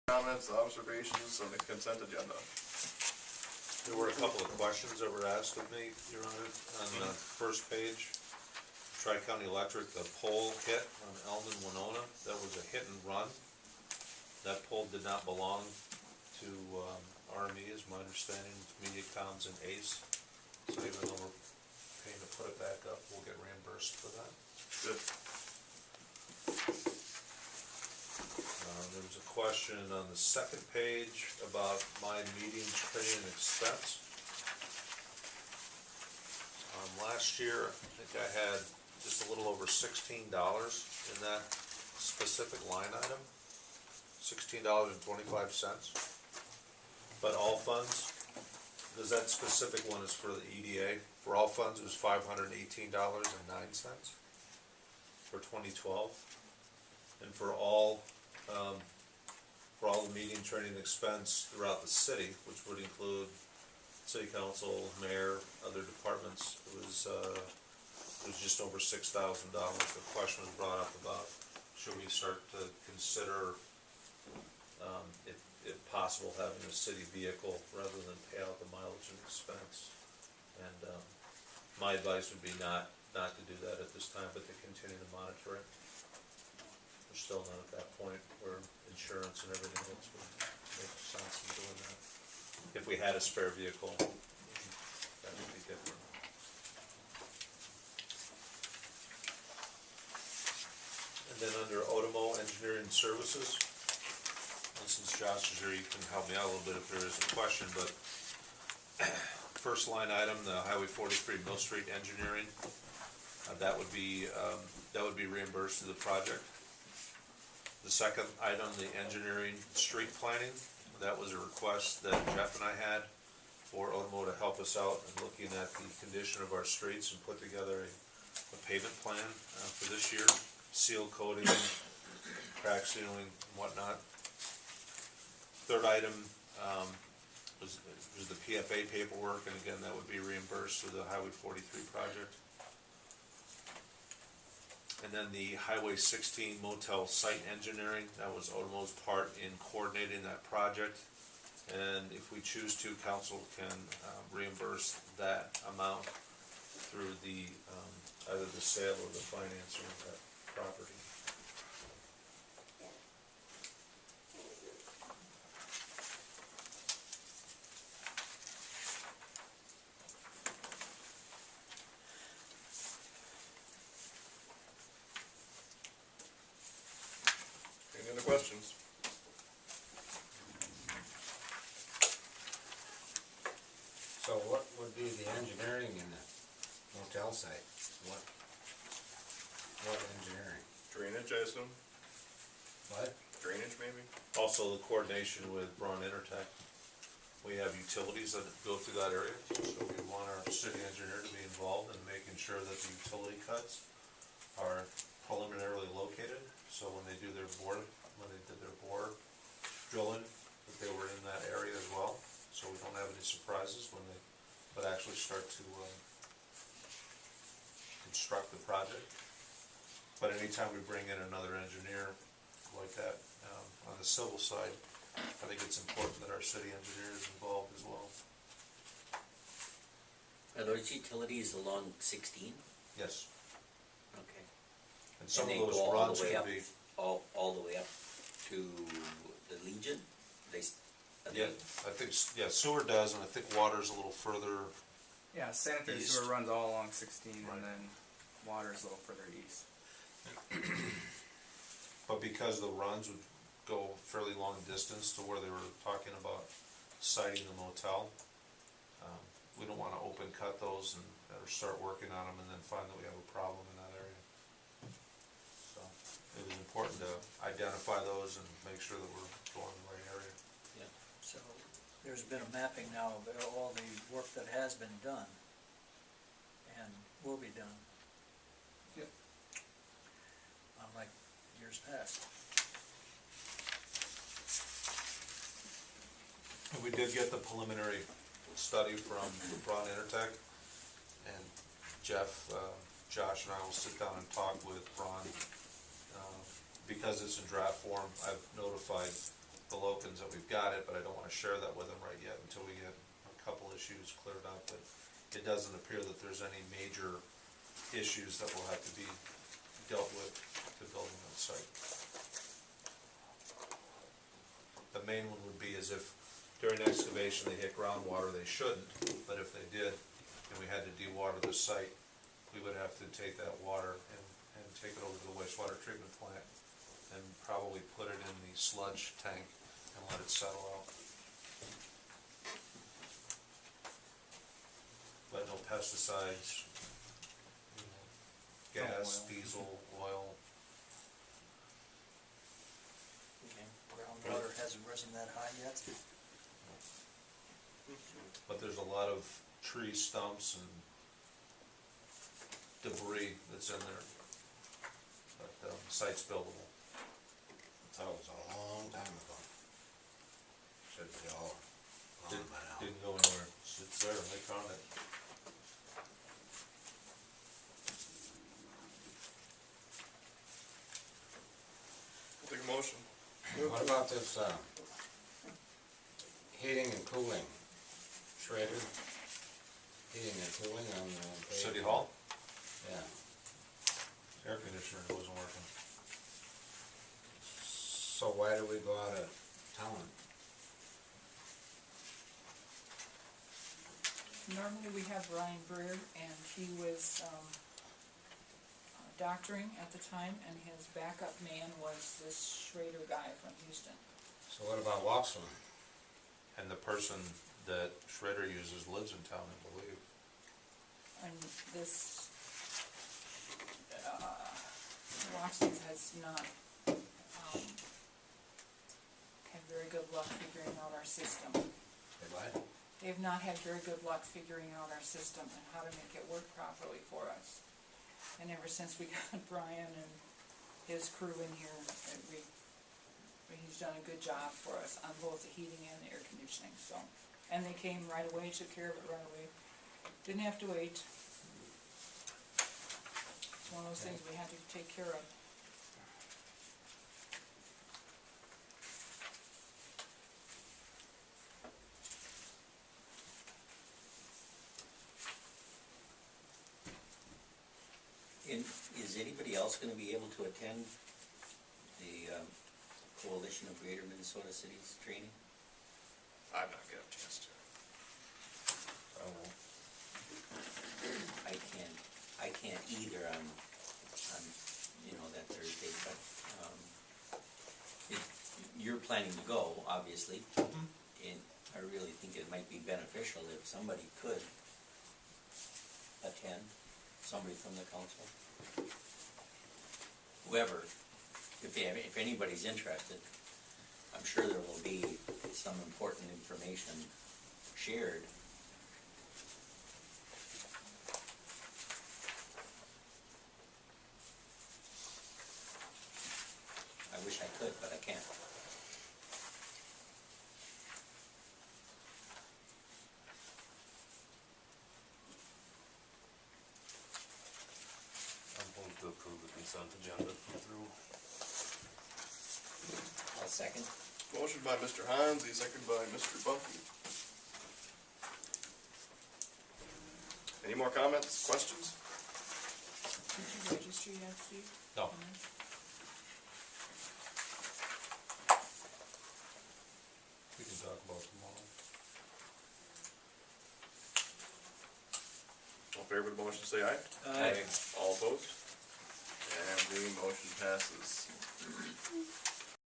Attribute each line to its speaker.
Speaker 1: Comments, observations on the consent agenda?
Speaker 2: There were a couple of questions that were asked of me, Your Honor, on the first page. Tri-County Electric, the pole hit on Elm and Winona, that was a hit and run. That pole did not belong to RME, is my understanding, MediaCom's and ACE. So even though we're paying to put it back up, we'll get reimbursed for that.
Speaker 1: Good.
Speaker 2: There was a question on the second page about my meeting training expense. Last year, I think I had just a little over $16 in that specific line item, $16.25. But all funds, because that specific one is for the EDA, for all funds it was $518.09 for 2012, and for all the meeting, training, expense throughout the city, which would include city council, mayor, other departments, it was just over $6,000. The question was brought up about should we start to consider, if possible, having a city vehicle rather than pay out the mileage and expense. And my advice would be not to do that at this time, but to continue to monitor it. We're still not at that point where insurance and everything else would make sense in doing that. If we had a spare vehicle, that would be different. And then under Otomo Engineering Services, and since Josh is here, you can help me out a little bit if there is a question, but first line item, the Highway 43 Mill Street Engineering, that would be reimbursed to the project. The second item, the engineering street planning, that was a request that Jeff and I had for Otomo to help us out in looking at the condition of our streets and put together a pavement plan for this year, seal coating, crack sealing, and whatnot. Third item was the PFA paperwork, and again, that would be reimbursed through the Highway 43 project. And then the Highway 16 motel site engineering, that was Otomo's part in coordinating that project. And if we choose to, council can reimburse that amount through the either the sale or the financing of that property.
Speaker 1: Any other questions?
Speaker 3: So what would be the engineering in the motel site? What engineering?
Speaker 1: Drainage, I assume?
Speaker 3: What?
Speaker 1: Drainage, maybe?
Speaker 2: Also the coordination with Braun Intertech. We have utilities that go through that area, so we want our city engineer to be involved in making sure that the utility cuts are preliminarily located. So when they did their bore drilling, that they were in that area as well. So we don't have any surprises when they would actually start to construct the project. But anytime we bring in another engineer like that on the civil side, I think it's important that our city engineer is involved as well.
Speaker 4: Are those utilities along 16?
Speaker 2: Yes.
Speaker 4: Okay.
Speaker 2: And some
Speaker 4: And
Speaker 2: of
Speaker 4: they
Speaker 2: those
Speaker 4: go all
Speaker 2: runs
Speaker 4: the way
Speaker 2: could
Speaker 4: up,
Speaker 2: be,
Speaker 4: all the way up to the Legion?
Speaker 2: yeah, I think, yeah, sewer does, and I think water's a little further.
Speaker 5: Yeah, sanitary
Speaker 2: East.
Speaker 5: sewer runs all along 16,
Speaker 2: Right.
Speaker 5: and then water's a little further east.
Speaker 2: But because the runs would go fairly long distance to where they were talking about siting the motel, we don't want to open cut those and or start working on them and then find that we have a problem in that area. So it was important to identify those and make sure that we're going in the right area.
Speaker 4: Yeah.
Speaker 6: So there's been a mapping now of all the work that has been done and will be done.
Speaker 5: Yep.
Speaker 6: Unlike years past.
Speaker 2: We did get the preliminary study from Braun Intertech, and Jeff, Josh and I will sit down and talk with Braun. Because it's in draft form, I've notified the local provide it, but I don't wanna share that with them right yet until we get a couple issues cleared up, but it doesn't appear that there's any major issues that will have to be dealt with to building that site. The main one would be is if during excavation they hit groundwater, they shouldn't, but if they did, and we had to dewater the site, we would have to take that water and take it over to the wastewater treatment plant and probably put it in the sludge tank and let it settle out. But no pesticides, gas,
Speaker 5: oil.
Speaker 2: diesel, oil.
Speaker 4: Okay.
Speaker 6: Groundwater hasn't risen that high yet.
Speaker 2: But there's a lot of tree stumps and debris that's in there. But site's buildable.
Speaker 3: That was a long time ago. Should be all gone by now.
Speaker 2: Didn't go anywhere, it's there, they found it.
Speaker 1: I'll take a motion.
Speaker 3: What about this, heating and cooling, shredder? Heating and cooling on the.
Speaker 2: City Hall,
Speaker 3: Yeah.
Speaker 2: air conditioner wasn't working.
Speaker 3: So why do we go out of town?
Speaker 7: Normally, we have Brian Breer, and he was doctoring at the time, and his backup man was this Schrader guy from Houston.
Speaker 3: So what about Watson?
Speaker 2: And the person that Shredder uses lives in town, I believe.
Speaker 7: And this, Watson's has not had very good luck figuring out our system.
Speaker 3: Hey, what?
Speaker 7: They've not had very good luck figuring out our system and how to make it work properly for us. And ever since we got Brian and his crew in here, he's done a good job for us on both the heating and the air conditioning, so. And they came right away, took care of it right away. Didn't have to wait. It's one of those things we had to take care of.
Speaker 4: And is anybody else gonna be able to attend the Coalition of Greater Minnesota Cities training?
Speaker 1: I've not got a chance to.
Speaker 2: I won't.
Speaker 4: I can't either on, that Thursday, but, you're planning to go, obviously. And I really think it might be beneficial if somebody could attend, somebody from the council. Whoever, if anybody's interested, I'm sure there will be some important information shared. I wish I could, but I can't.
Speaker 8: I'm going to approve the consent agenda through.
Speaker 4: I'll second.
Speaker 1: Motion by Mr. Hansi, second by Mr. Bumpy. Any more comments, questions?
Speaker 7: Did you register yet, Steve?
Speaker 2: No. We can talk about tomorrow.
Speaker 1: All in favor of the motion, say aye.
Speaker 4: Aye.
Speaker 1: All opposed? And the motion passes.